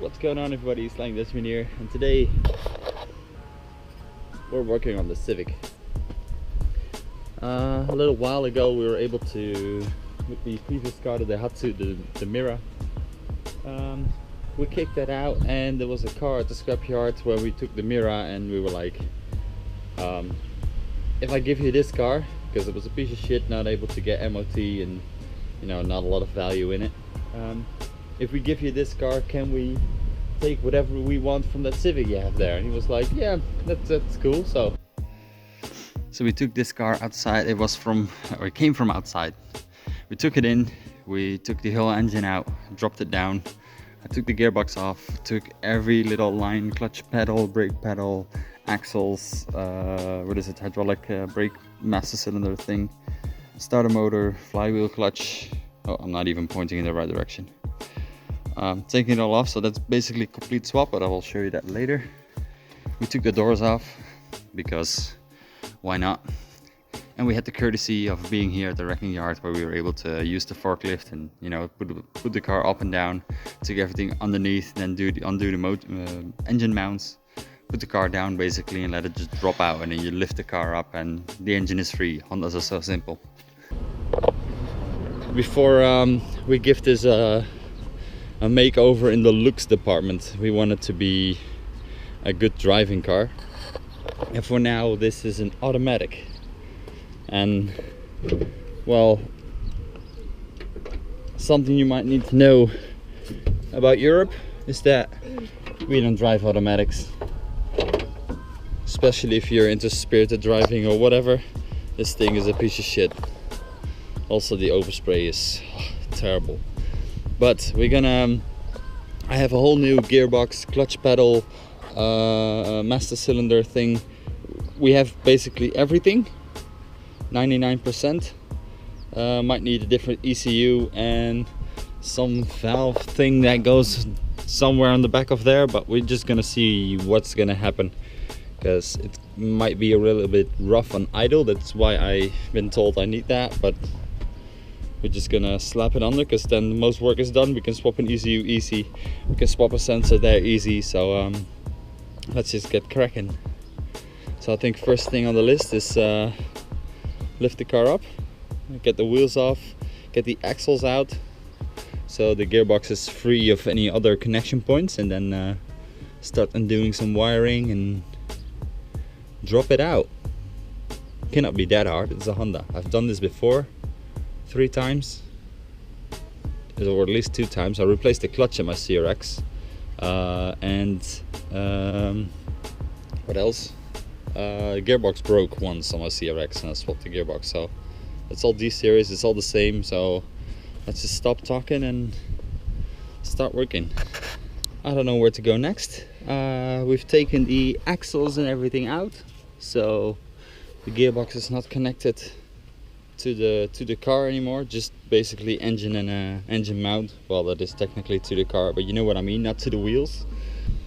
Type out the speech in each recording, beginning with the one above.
What's going on, everybody? It's Linkage here, and today we're working on the Civic. A little while ago we were able to, with the previous car that I had to, the Mira, we kicked that out, and there was a car at the scrapyard where we took the Mira, and we were like, if I give you this car, because it was a piece of shit, not able to get MOT and not a lot of value in it, if we give you this car, can we take whatever we want from that Civic you have there? And he was like, yeah, that's cool. So we took this car outside. It came from outside. We took it in, we took the whole engine out, dropped it down. I took the gearbox off, took every little line, clutch pedal, brake pedal, axles, hydraulic brake master cylinder thing, starter motor, flywheel, clutch. Oh, I'm not even pointing in the right direction. Taking it all off, so that's basically a complete swap, but I will show you that later. We took the doors off because why not? And we had the courtesy of being here at the wrecking yard, where we were able to use the forklift and put the car up and down, take everything underneath, then undo the engine mounts, put the car down basically, and let it just drop out, and then you lift the car up and the engine is free. Hondas are so simple. Before we give this a makeover in the looks department, we want it to be a good driving car, and for now this is an automatic. And well, something you might need to know about Europe is that we don't drive automatics, especially if you're into spirited driving or whatever. This thing is a piece of shit. Also, the overspray is terrible. But we're gonna, I have a whole new gearbox, clutch pedal, master cylinder thing. We have basically everything, 99%. Might need a different ECU and some valve thing that goes somewhere on the back of there, but we're just gonna see what's gonna happen, because it might be a little bit rough on idle. That's why I've been told I need that, but we're just gonna slap it under, because then most work is done. We can swap an ECU easy, we can swap a sensor there easy, so let's just get cracking. So I think first thing on the list is lift the car up, get the wheels off, get the axles out so the gearbox is free of any other connection points, and then start undoing some wiring and drop it out. Cannot be that hard, it's a Honda. I've done this before 3 times, or at least 2 times. I replaced the clutch in my CRX, and what else? Gearbox broke once on my CRX and I swapped the gearbox. So it's all D-series, it's all the same. So let's just stop talking and start working. I don't know where to go next. We've taken the axles and everything out, so the gearbox is not connected to the car anymore, just basically engine and engine mount. Well, that is technically to the car, but you know what I mean, not to the wheels.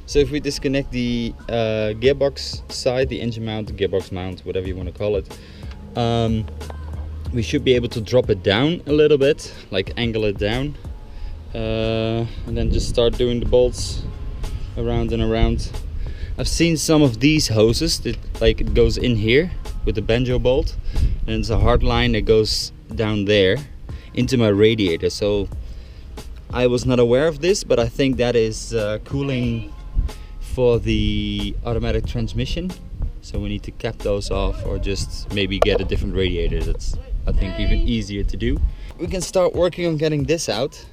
So if we disconnect the gearbox side, the engine mount, the gearbox mount, whatever you want to call it, we should be able to drop it down a little bit, like angle it down, and then just start doing the bolts around and around. I've seen some of these hoses that it goes in here with the banjo bolt, and it's a hard line that goes down there into my radiator. So I was not aware of this, but I think that is cooling for the automatic transmission. So we need to cap those off, or just maybe get a different radiator. That's, I think, even easier to do. We can start working on getting this out,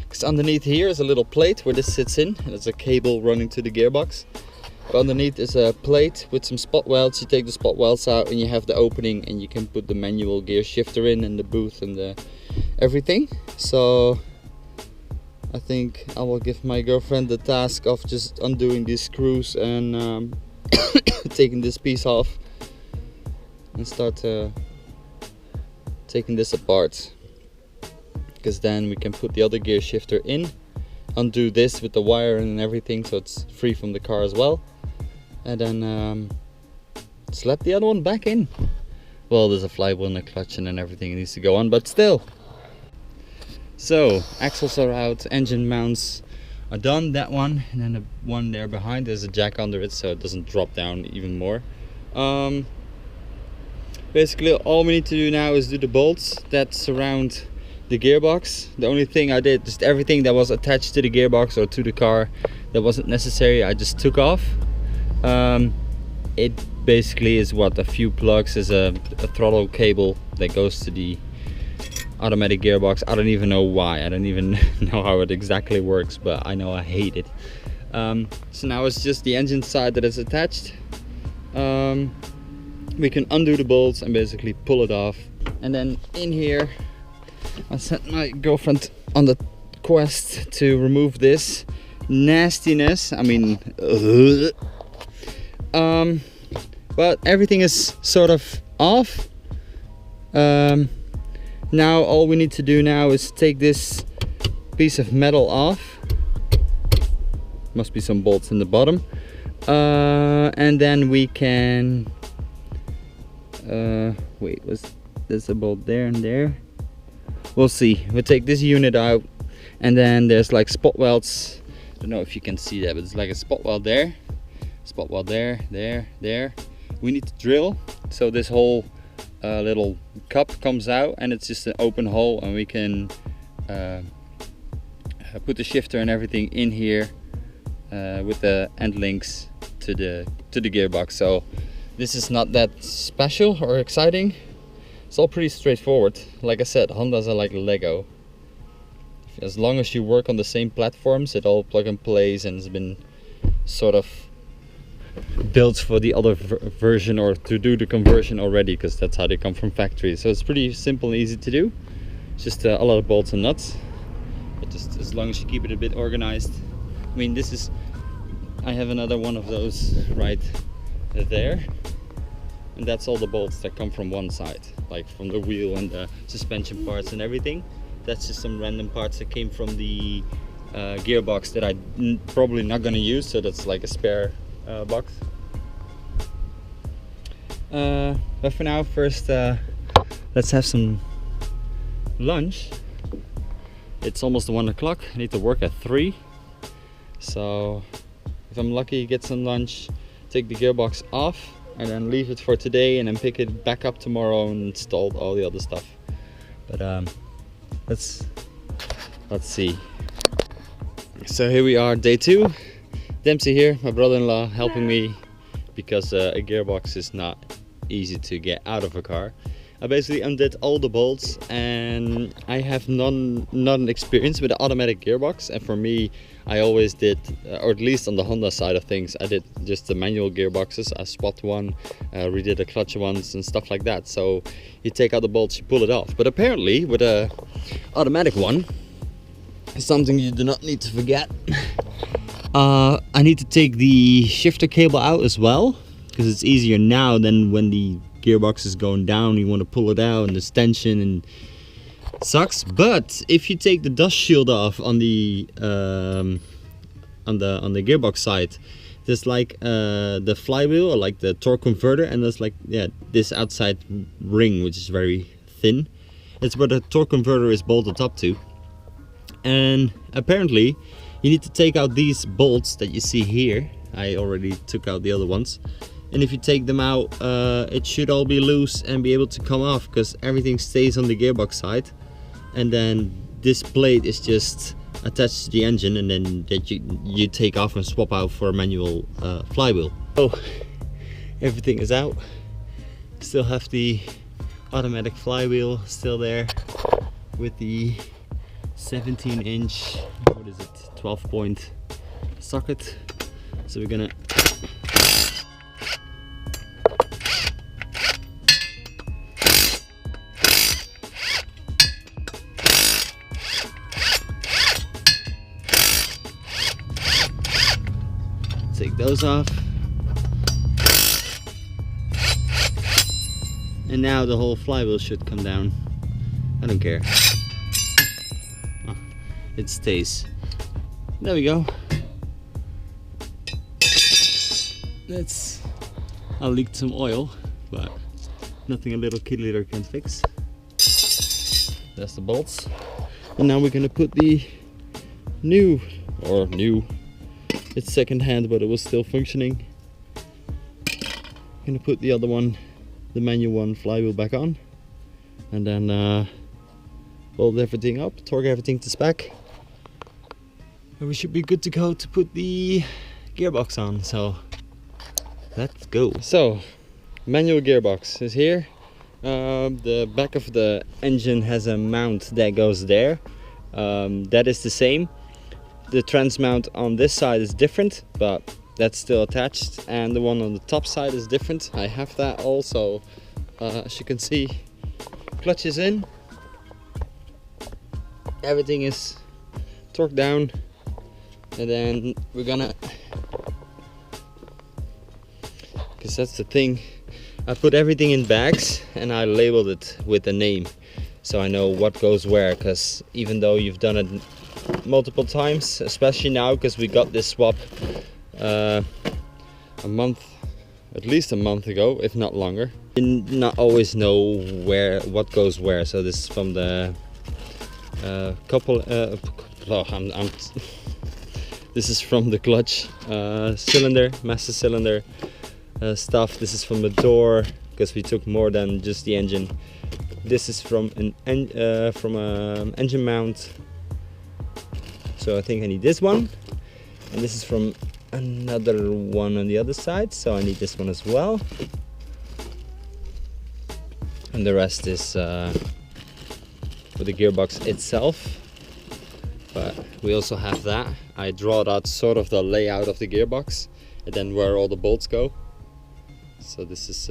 because underneath here is a little plate where this sits in, and there's a cable running to the gearbox. But underneath is a plate with some spot welds. You take the spot welds out and you have the opening, and you can put the manual gear shifter in, and the booth and the everything. So I think I will give my girlfriend the task of just undoing these screws and taking this piece off, and start taking this apart, because then we can put the other gear shifter in, undo this with the wire and everything, so it's free from the car as well, and then slap the other one back in. Well, there's a flywheel and a clutch and then everything needs to go on, but still. So axles are out, engine mounts are done. That one, and then the one there behind, there's a jack under it so it doesn't drop down even more. Basically all we need to do now is do the bolts that surround the gearbox. The only thing I did, just everything that was attached to the gearbox or to the car that wasn't necessary, I just took off. It basically is what a few plugs, is a throttle cable that goes to the automatic gearbox. I don't even know why, I don't even know how it exactly works, but I know I hate it. So now it's just the engine side that is attached. We can undo the bolts and basically pull it off. And then in here I sent my girlfriend on the quest to remove this nastiness. I mean, but everything is sort of off. Now all we need to do now is take this piece of metal off. Must be some bolts in the bottom. And then we can wait, there's a bolt there and there. We'll see. We'll take this unit out, and then there's like spot welds. I don't know if you can see that, but it's like a spot weld there, spot weld there, there. We need to drill so this whole little cup comes out, and it's just an open hole, and we can put the shifter and everything in here with the end links to the gearbox. So this is not that special or exciting. It's all pretty straightforward. Like I said, Hondas are like Lego. As long as you work on the same platforms, it all plug and plays, and it's been sort of built for the other version, or to do the conversion already, because that's how they come from factory. So it's pretty simple and easy to do. It's just a lot of bolts and nuts. But just as long as you keep it a bit organized. I mean, this is, I have another one of those right there, and that's all the bolts that come from one side, like from the wheel and the suspension parts and everything. That's just some random parts that came from the gearbox that I'm probably not going to use, so that's like a spare box. But for now, first let's have some lunch. It's almost 1 o'clock. I need to work at 3, so if I'm lucky, get some lunch, take the gearbox off, and then leave it for today, and then pick it back up tomorrow and install all the other stuff. But let's see. So here we are, day 2. Dempsey here, my brother-in-law, helping me, because a gearbox is not easy to get out of a car. I basically undid all the bolts, and I have none experience with the automatic gearbox, and for me, I always did, or at least on the Honda side of things, I did just the manual gearboxes. I spot one, redid the clutch ones and stuff like that. So you take out the bolts, you pull it off. But apparently with a automatic one, something you do not need to forget, I need to take the shifter cable out as well, because it's easier now than when the gearbox is going down. You want to pull it out, and there's tension and it sucks. But if you take the dust shield off on the gearbox side, there's like the flywheel, or like the torque converter, and there's like, yeah, this outside ring which is very thin. It's where the torque converter is bolted up to, and apparently you need to take out these bolts that you see here. I already took out the other ones. And if you take them out, it should all be loose and be able to come off, because everything stays on the gearbox side. And then this plate is just attached to the engine, and then that you take off and swap out for a manual flywheel. So everything is out. Still have the automatic flywheel still there with the 17-inch, what is it, 12-point socket. So we're gonna take those off, and now the whole flywheel should come down. I don't care. Oh, it stays. There we go. I leaked some oil, but nothing a little kid litter can fix. That's the bolts. And now we're gonna put the new or new. It's second hand, but it was still functioning. Gonna put the other one, the manual one, flywheel back on, and then bolt everything up, torque everything to spec, and we should be good to go to put the gearbox on. So let's go. So manual gearbox is here. The back of the engine has a mount that goes there. That is the same. The trans mount on this side is different, but that's still attached, and the one on the top side is different. I have that also. As you can see, clutch is in, everything is torqued down, and then we're gonna, because that's the thing, I put everything in bags and I labeled it with a name so I know what goes where, because even though you've done it multiple times, especially now because we got this swap at least a month ago, if not longer, you not always know what goes where. So this is from the this is from the clutch cylinder, master cylinder stuff. This is from the door, because we took more than just the engine. This is from an engine mount, so I think I need this one, and this is from another one on the other side, so I need this one as well, and the rest is for the gearbox itself. But we also have that. I draw out sort of the layout of the gearbox and then where all the bolts go, so this is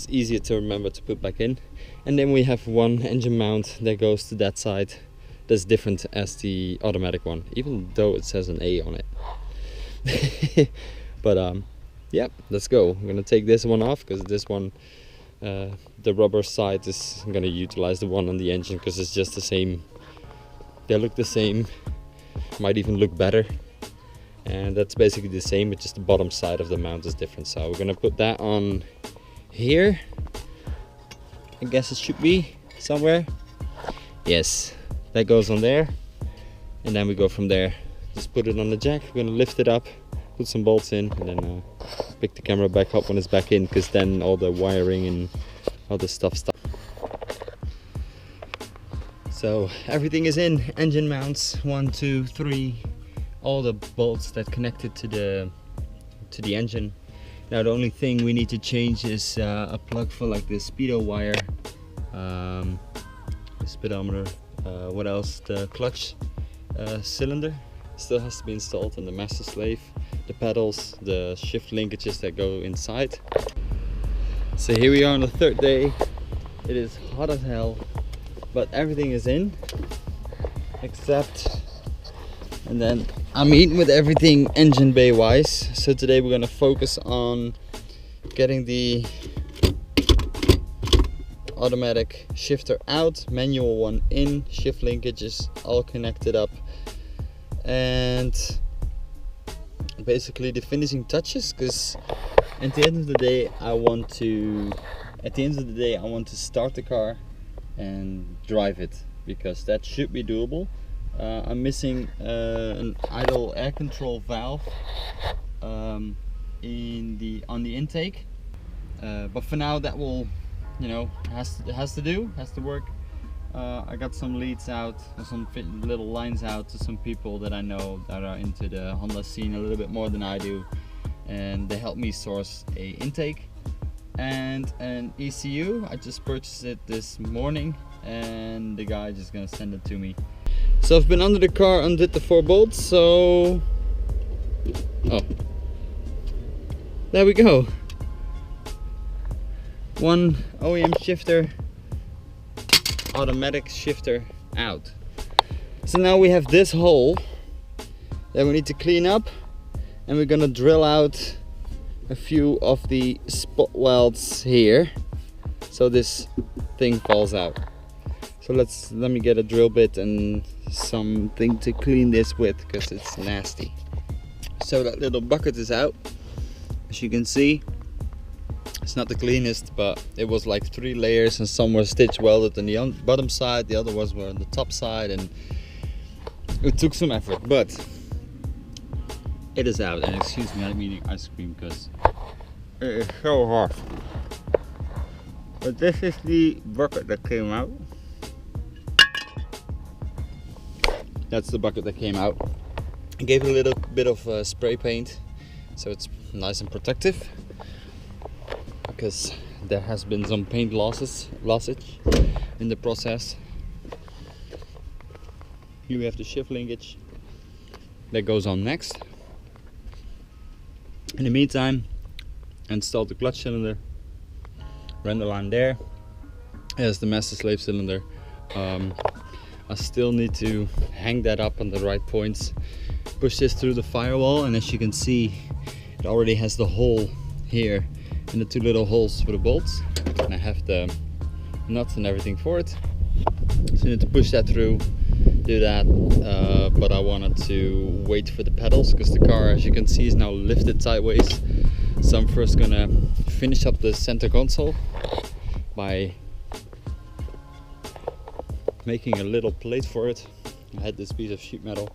easier to remember to put back in. And then we have one engine mount that goes to that side, that's different as the automatic one, even though it says an A on it. But yeah, let's go. I'm gonna take this one off, because this one, the rubber side is gonna utilize the one on the engine, because it's just the same. They look the same, might even look better, and that's basically the same, but just the bottom side of the mount is different. So we're gonna put that on here. I guess it should be somewhere. Yes, that goes on there, and then we go from there. Just put it on the jack. We're gonna lift it up, put some bolts in, and then pick the camera back up when it's back in, because then all the wiring and all the stuff stops. So everything is in, engine mounts, 1, 2, 3, all the bolts that connected to the engine. Now the only thing we need to change is a plug for like the speedo wire, the speedometer, what else, the clutch cylinder still has to be installed, and the master slave, the pedals, the shift linkages that go inside. So here we are on the third day. It is hot as hell, but everything is in except, and then I'm eating with everything engine bay wise. So today we're gonna focus on getting the automatic shifter out, manual one in, shift linkages all connected up, and basically the finishing touches, because at the end of the day I want to start the car and drive it, because that should be doable. I'm missing an idle air control valve on the intake, but for now that will, you know, has to work. I got some leads out, some little lines out to some people that I know that are into the Honda scene a little bit more than I do, and they helped me source a intake and an ECU. I just purchased it this morning, and the guy just gonna send it to me. So I've been under the car, undid the 4 bolts, so there we go. One OEM shifter, automatic shifter out. So now we have this hole that we need to clean up, and we're gonna drill out a few of the spot welds here so this thing falls out. So let me get a drill bit and something to clean this with, because it's nasty. So that little bucket is out. As you can see, it's not the cleanest, but it was like 3 layers, and some were stitch welded on the bottom side, the other ones were on the top side, and It took some effort, but it is out. And excuse me, I'm eating ice cream because it is so hot. But this is the bucket that came out. That's the bucket that came out. I gave it a little bit of spray paint, so it's nice and protective, because there has been some paint lossage in the process. Here we have the shift linkage that goes on next. In the meantime, install the clutch cylinder, run the line there. There's the master slave cylinder. I still need to hang that up on the right points, push this through the firewall, and as you can see, it already has the hole here and the two little holes for the bolts, and I have the nuts and everything for it. So I need to push that through, do that, but I wanted to wait for the pedals because the car, as you can see, is now lifted sideways. So I'm first gonna finish up the center console by making a little plate for it. I had this piece of sheet metal,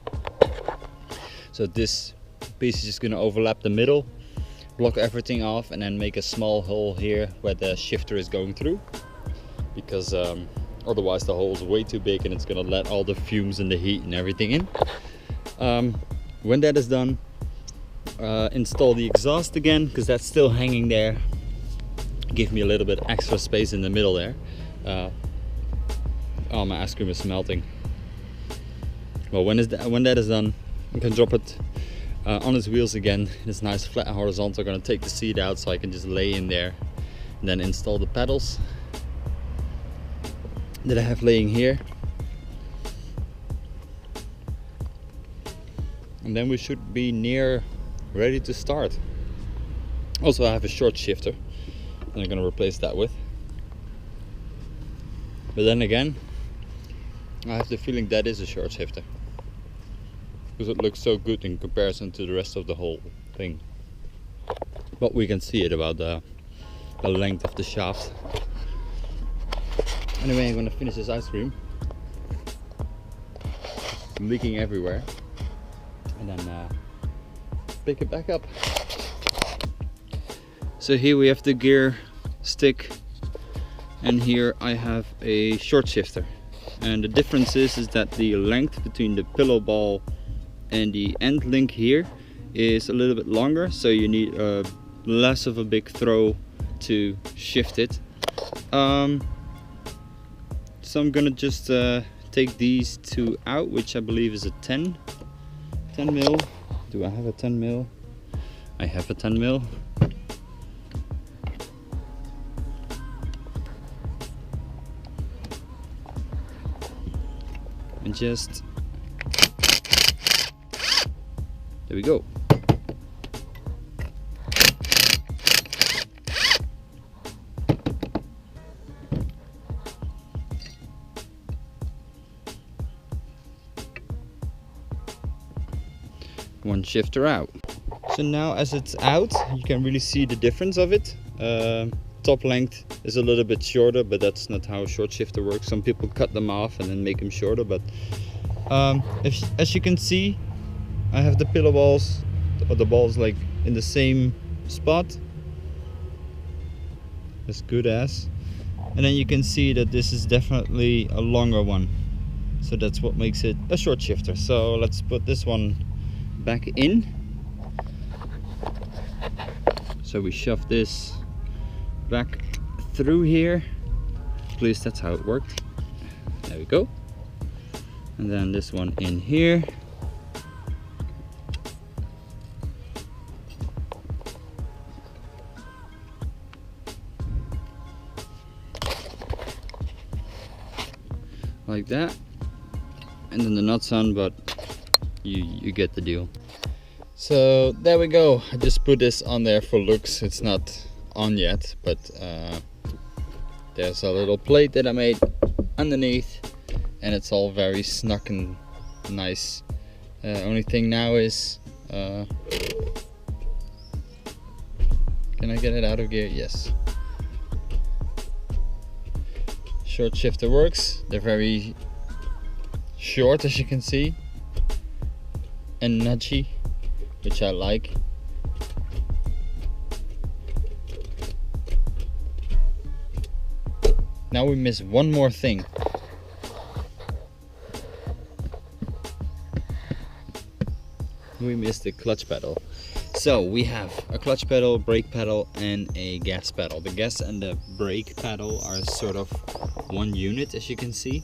so this piece is just going to overlap the middle, block everything off, and then make a small hole here where the shifter is going through, because otherwise the hole is way too big and it's going to let all the fumes and the heat and everything in. When that is done, install the exhaust again, because that's still hanging there. Give me a little bit extra space in the middle there. Oh, my ice cream is melting. Well, when that is done, I can drop it on its wheels again. It's nice flat and horizontal. I'm gonna take the seat out so I can just lay in there, and then install the pedals that I have laying here. And then we should be near ready to start. Also, I have a short shifter that I'm gonna replace that with. But then again, I have the feeling that is a short shifter, because it looks so good in comparison to the rest of the whole thing. But we can see it about the length of the shaft. Anyway, I'm gonna finish this ice cream. It's leaking everywhere, and then pick it back up. So here we have the gear stick, and here I have a short shifter. And the difference is that the length between the pillow ball and the end link here is a little bit longer, so you need less of a big throw to shift it. So I'm gonna just take these two out, which I believe is a 10 mil. Do I have a 10 mil? I have a 10 mil. And just, there we go. One shifter out. So now as it's out, you can really see the difference of it. Top length is a little bit shorter, but that's not how a short shifter works. Some people cut them off and then make them shorter, but as you can see, I have the pillow balls, or the balls, like in the same spot, as good as, and then you can see that this is definitely a longer one, so that's what makes it a short shifter. So let's put this one back in. So we shove this back through here. At least that's how it worked. There we go. And then this one in here. Like that. And then the nuts on, but you get the deal. So there we go. I just put this on there for looks. It's not on yet, but there's a little plate that I made underneath, and it's all very snug and nice. Only thing now is, can I get it out of gear? Yes. Short shifter works. They're very short, as you can see. and nudgy, which I like. Now we miss one more thing. We missed the clutch pedal. So we have a clutch pedal, brake pedal, and a gas pedal. The gas and the brake pedal are sort of one unit, as you can see.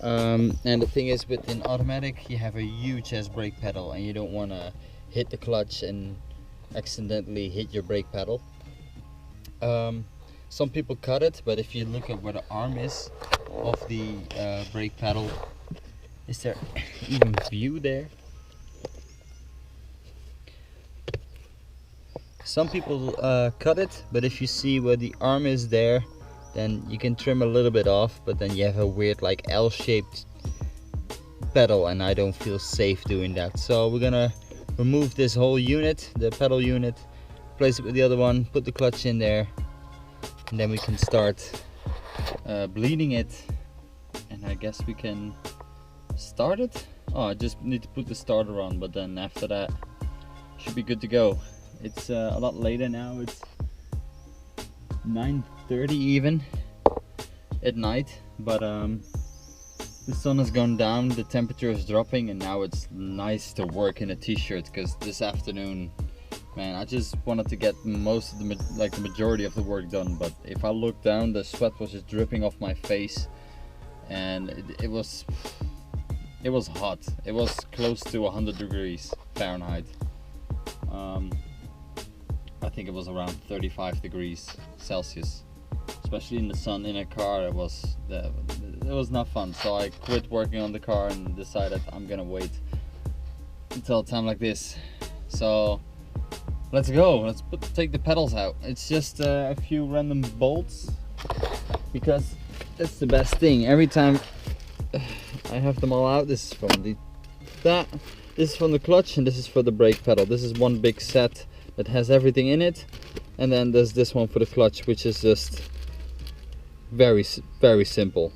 And the thing is, with an automatic, you have a huge ass brake pedal, and you don't want to hit the clutch and accidentally hit your brake pedal. Some people cut it, but if you look at where the arm is of the brake pedal, is there even view there? Some people cut it, but if you see where the arm is there, then you can trim a little bit off, but then you have a weird like L-shaped pedal, and I don't feel safe doing that. So we're gonna remove this whole unit, the pedal unit, replace it with the other one, put the clutch in there, and then we can start bleeding it, and I guess we can start it. Oh, I just need to put the starter on, but then after that should be good to go. It's a lot later now. It's 9:30 even at night, but the sun has gone down, the temperature is dropping, and now it's nice to work in a t-shirt, because this afternoon, man, I just wanted to get most of the majority of the work done. But if I look down, the sweat was just dripping off my face, and it was hot. It was close to 100 degrees Fahrenheit. I think it was around 35 degrees Celsius, especially in the sun in a car. It was not fun. So I quit working on the car and decided I'm gonna wait until a time like this. So let's go. Let's take the pedals out. It's just a few random bolts, because that's the best thing. Every time I have them all out. This is from this is from the clutch, and this is for the brake pedal. This is one big set that has everything in it, and then there's this one for the clutch, which is just very simple.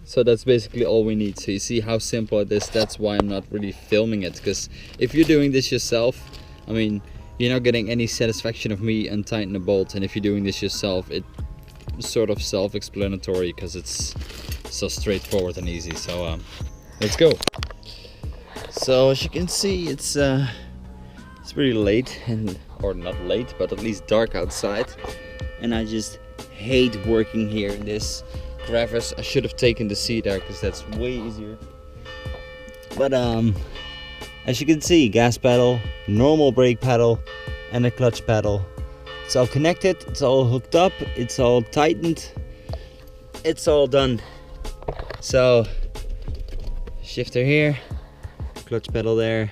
So that's basically all we need. So you see how simple it is. That's why I'm not really filming it, because if you're doing this yourself, I mean, you're not getting any satisfaction of me untightening a bolt, and if you're doing this yourself, it's sort of self-explanatory, because it's so straightforward and easy. So let's go. So as you can see, it's pretty late, or not late, but at least dark outside, and I just hate working here in this crevice. I should have taken the seat out, because that's way easier. But as you can see, gas pedal, normal brake pedal, and a clutch pedal. It's all connected, it's all hooked up, it's all tightened, it's all done. So shifter here, clutch pedal there.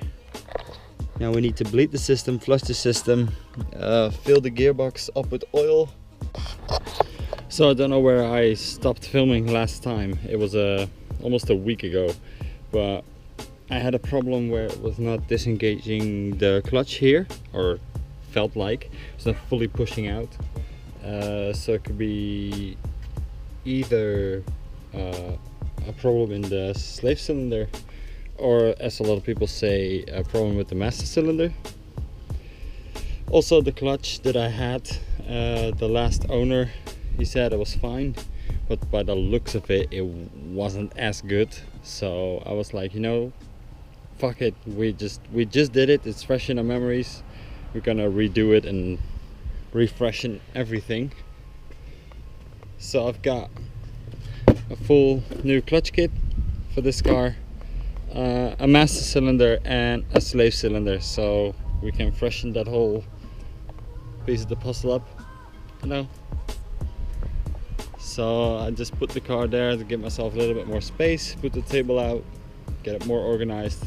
Now we need to bleed the system, flush the system, fill the gearbox up with oil. So I don't know where I stopped filming last time. It was almost a week ago, but I had a problem where it was not disengaging the clutch here, or felt like it's not fully pushing out. So it could be either a problem in the slave cylinder, or as a lot of people say, a problem with the master cylinder. Also the clutch that I had, the last owner, he said it was fine, but by the looks of it, it wasn't as good. So I was like, you know, fuck it, we just did it, it's fresh in our memories, we're gonna redo it and refreshen everything. So I've got a full new clutch kit for this car, a master cylinder and a slave cylinder, so we can freshen that whole piece of the puzzle up, you know. So I just put the car there to give myself a little bit more space, put the table out, get it more organized,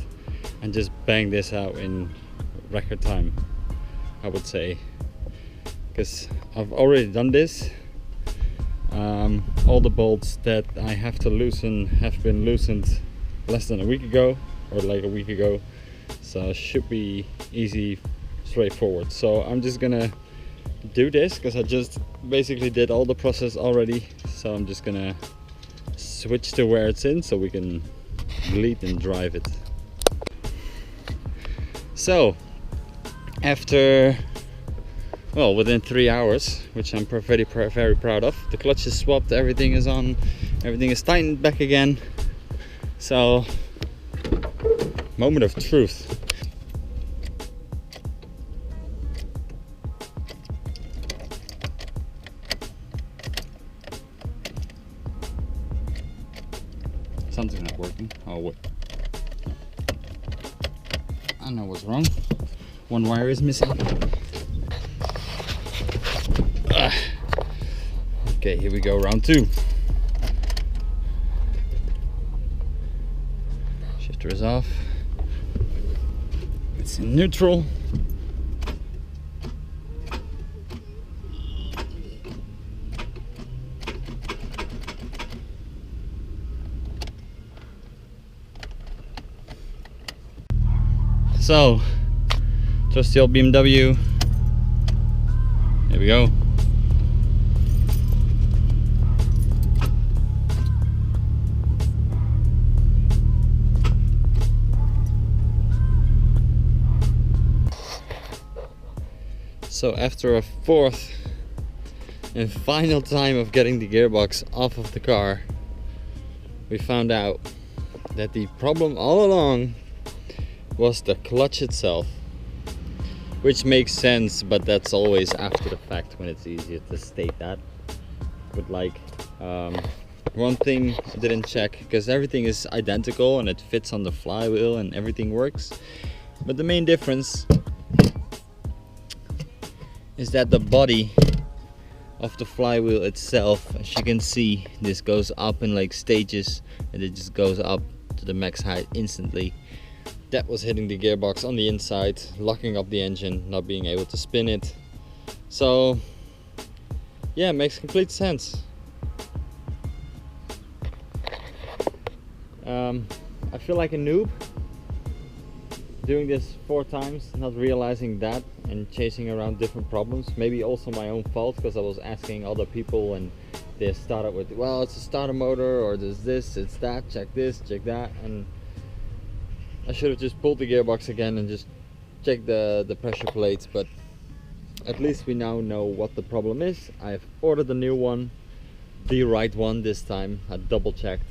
and just bang this out in record time, I would say, because I've already done this. All the bolts that I have to loosen have been loosened less than a week ago, or like a week ago, so it should be easy, straightforward. So I'm just gonna do this because I just basically did all the process already, so I'm just gonna switch to where it's in so we can bleed and drive it. So after, well, within 3 hours, which I'm very proud of, the clutch is swapped, everything is on, everything is tightened back again. So, moment of truth. Something's not working. Oh wait, I know what's wrong. One wire is missing. Okay, here we go, round 2. Shifter is off. It's in neutral. So, trusty old BMW. Here we go. So after a 4th and final time of getting the gearbox off of the car, we found out that the problem all along was the clutch itself, which makes sense, but that's always after the fact when it's easier to state that. But like, one thing I didn't check, because everything is identical and it fits on the flywheel and everything works, but the main difference is that the body of the flywheel itself, as you can see, this goes up in like stages and it just goes up to the max height instantly. That was hitting the gearbox on the inside, locking up the engine, not being able to spin it. So yeah, it makes complete sense. I feel like a noob doing this 4 times, not realizing that, and chasing around different problems. Maybe also my own fault, because I was asking other people and they started with, well, it's a starter motor, or there's this, it's that, check this, check that, and I should have just pulled the gearbox again and just checked the pressure plates. But at least we now know what the problem is. I've ordered a new one, the right one this time. I double checked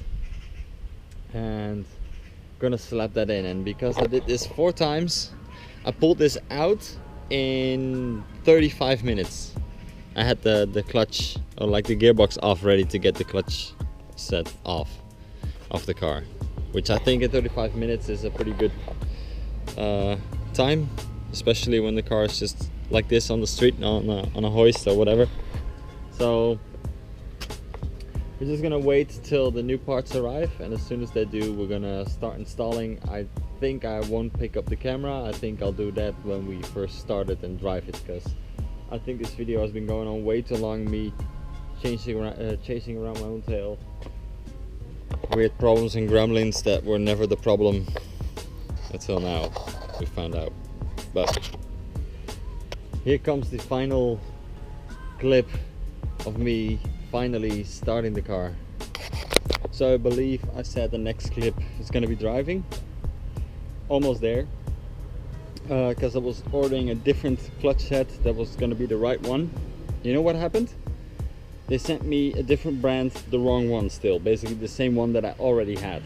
and gonna slap that in. And because I did this 4 times, I pulled this out in 35 minutes. I had the clutch, or like the gearbox off, ready to get the clutch set off the car, which I think in 35 minutes is a pretty good time, especially when the car is just like this on the street, on a hoist or whatever. So we're just gonna wait till the new parts arrive, and as soon as they do, we're gonna start installing. I think I won't pick up the camera. I think I'll do that when we first start it and drive it, because I think this video has been going on way too long, me chasing around my own tail. Weird problems and gremlins that were never the problem until now, we found out. But here comes the final clip of me finally starting the car. So I believe I said the next clip is going to be driving. Almost there, because I was ordering a different clutch set that was going to be the right one. You know what happened? They sent me a different brand, the wrong one still, basically the same one that I already had.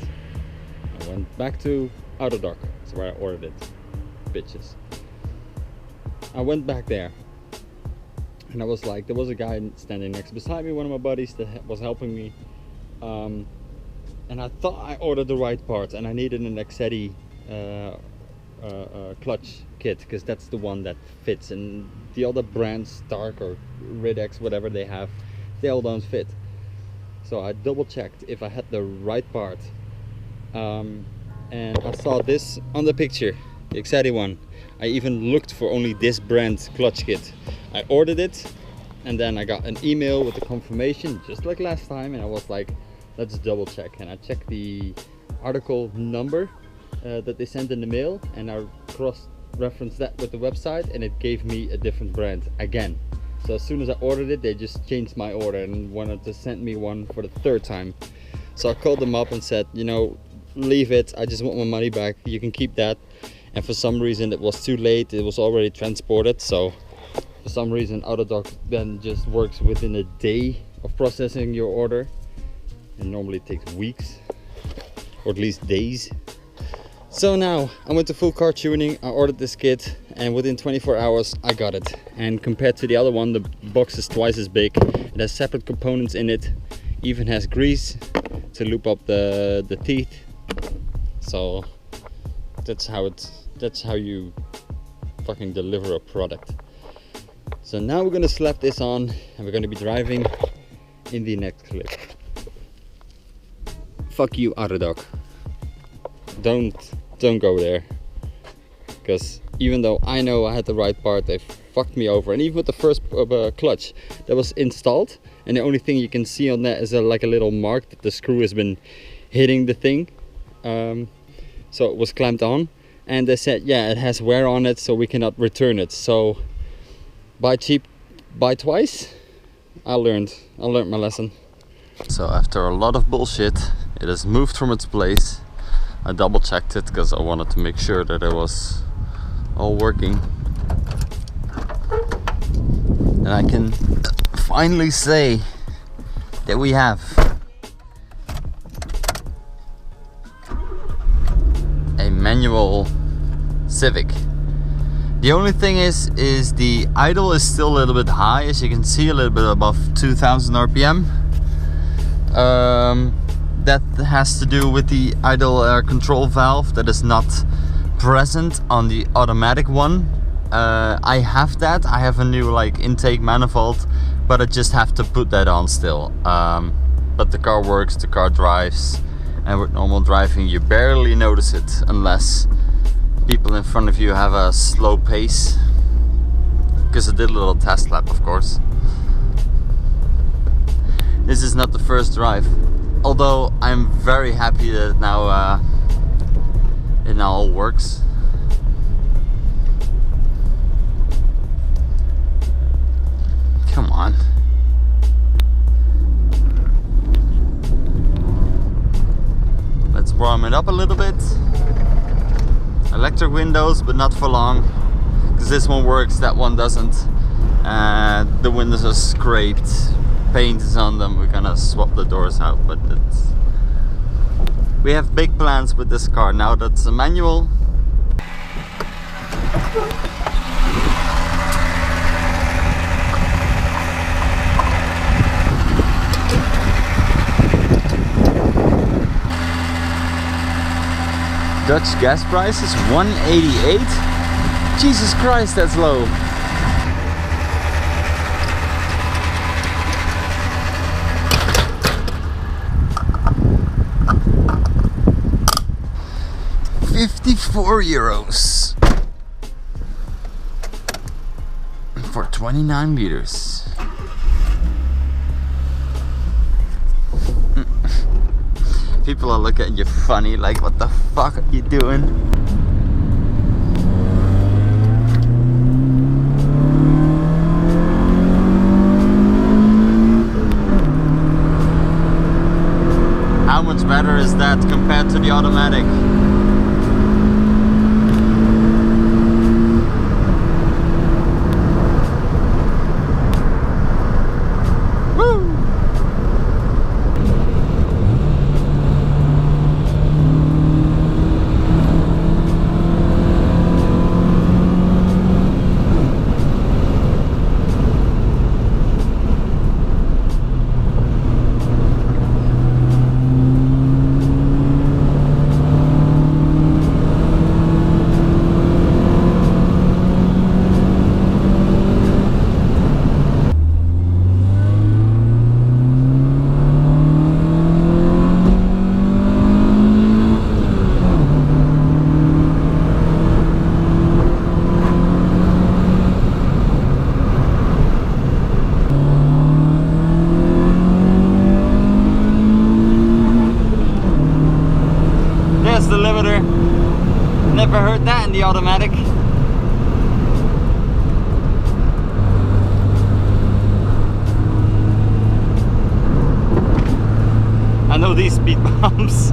I went back to Autodoc, that's where I ordered it, bitches. I went back there and I was like, there was a guy standing next beside me, one of my buddies that was helping me, and I thought I ordered the right part, and I needed an Exedi clutch kit, because that's the one that fits, and the other brands, Stark or Ridex, whatever they have, they all don't fit. So I double checked if I had the right part, and I saw this on the picture, the Exedi one. I even looked for only this brand clutch kit. I ordered it, and then I got an email with the confirmation, just like last time, and I was like, let's double check. And I checked the article number that they sent in the mail, and I cross-referenced that with the website, and it gave me a different brand again. So as soon as I ordered it, they just changed my order and wanted to send me one for the 3rd time. So I called them up and said, you know, leave it, I just want my money back, you can keep that. and for some reason it was too late. It was already transported, so for some reason Autodoc then just works within a day of processing your order, and normally it takes weeks or at least days. So now I went to full car tuning. I ordered this kit and within 24 hours I got it. And compared to the other one, the box is twice as big. It has separate components in it, even has grease to loop up the teeth. So that's how you fucking deliver a product. So now we're gonna slap this on and we're gonna be driving in the next clip. Fuck you, Autodoc. Don't go there, because even though I know I had the right part, they fucked me over. And even with the first clutch that was installed, and the only thing you can see on that is like a little mark that the screw has been hitting the thing, so it was clamped on, and they said, yeah, it has wear on it, so we cannot return it. So buy cheap, buy twice. I learned my lesson. So after a lot of bullshit, it has moved from its place. I double checked it because I wanted to make sure that it was all working. And I can finally say that we have a manual Civic. The only thing is the idle is still a little bit high, as you can see, a little bit above 2000 RPM. That has to do with the idle air control valve that is not present on the automatic one. I have that. I have a new like intake manifold, but I just have to put that on still. But the car works, the car drives, and with normal driving you barely notice it unless people in front of you have a slow pace. Because I did a little test lap, of course. This is not the first drive. Although I'm very happy that it now all works. Come on. Let's warm it up a little bit. Electric windows, but not for long. Because this one works, that one doesn't. The windows are scraped. Paint is on them. We're gonna swap the doors out, but we have big plans with this car now that's a manual. Dutch gas price is 188. Jesus Christ, that's low. €54 for 29 liters. People are looking at you funny, like, what the fuck are you doing? How much better is that compared to the automatic? The limiter. Never heard that in the automatic. I know these speed bumps.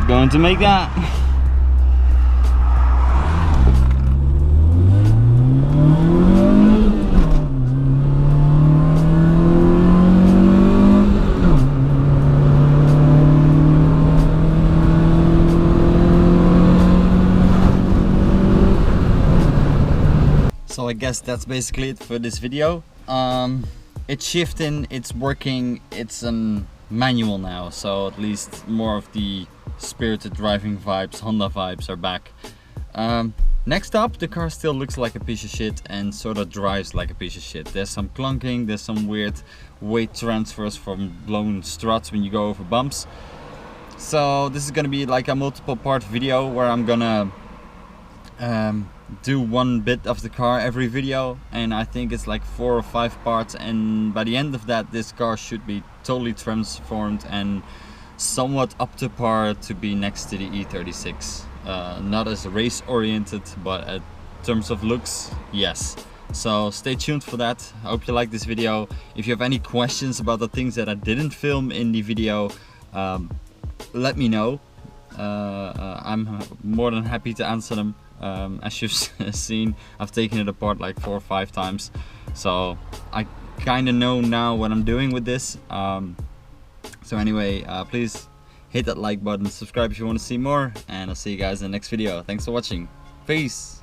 going to make that. So I guess that's basically it for this video. It's shifting, it's working, it's a manual now, so at least more of the spirited driving vibes, Honda vibes are back. Next up, the car still looks like a piece of shit and sort of drives like a piece of shit. There's some clunking, there's some weird weight transfers from blown struts when you go over bumps. So this is gonna be like a multiple part video where I'm gonna do one bit of the car every video, and I think it's like 4 or 5 parts, and by the end of that this car should be totally transformed and somewhat up to par to be next to the E36. Not as race oriented, but in terms of looks, yes. So stay tuned for that. I hope you like this video. If you have any questions about the things that I didn't film in the video, let me know. I'm more than happy to answer them. As you've seen, I've taken it apart like 4 or 5 times, so I kind of know now what I'm doing with this. So anyway, please hit that like button, subscribe if you want to see more, and I'll see you guys in the next video. Thanks for watching. Peace.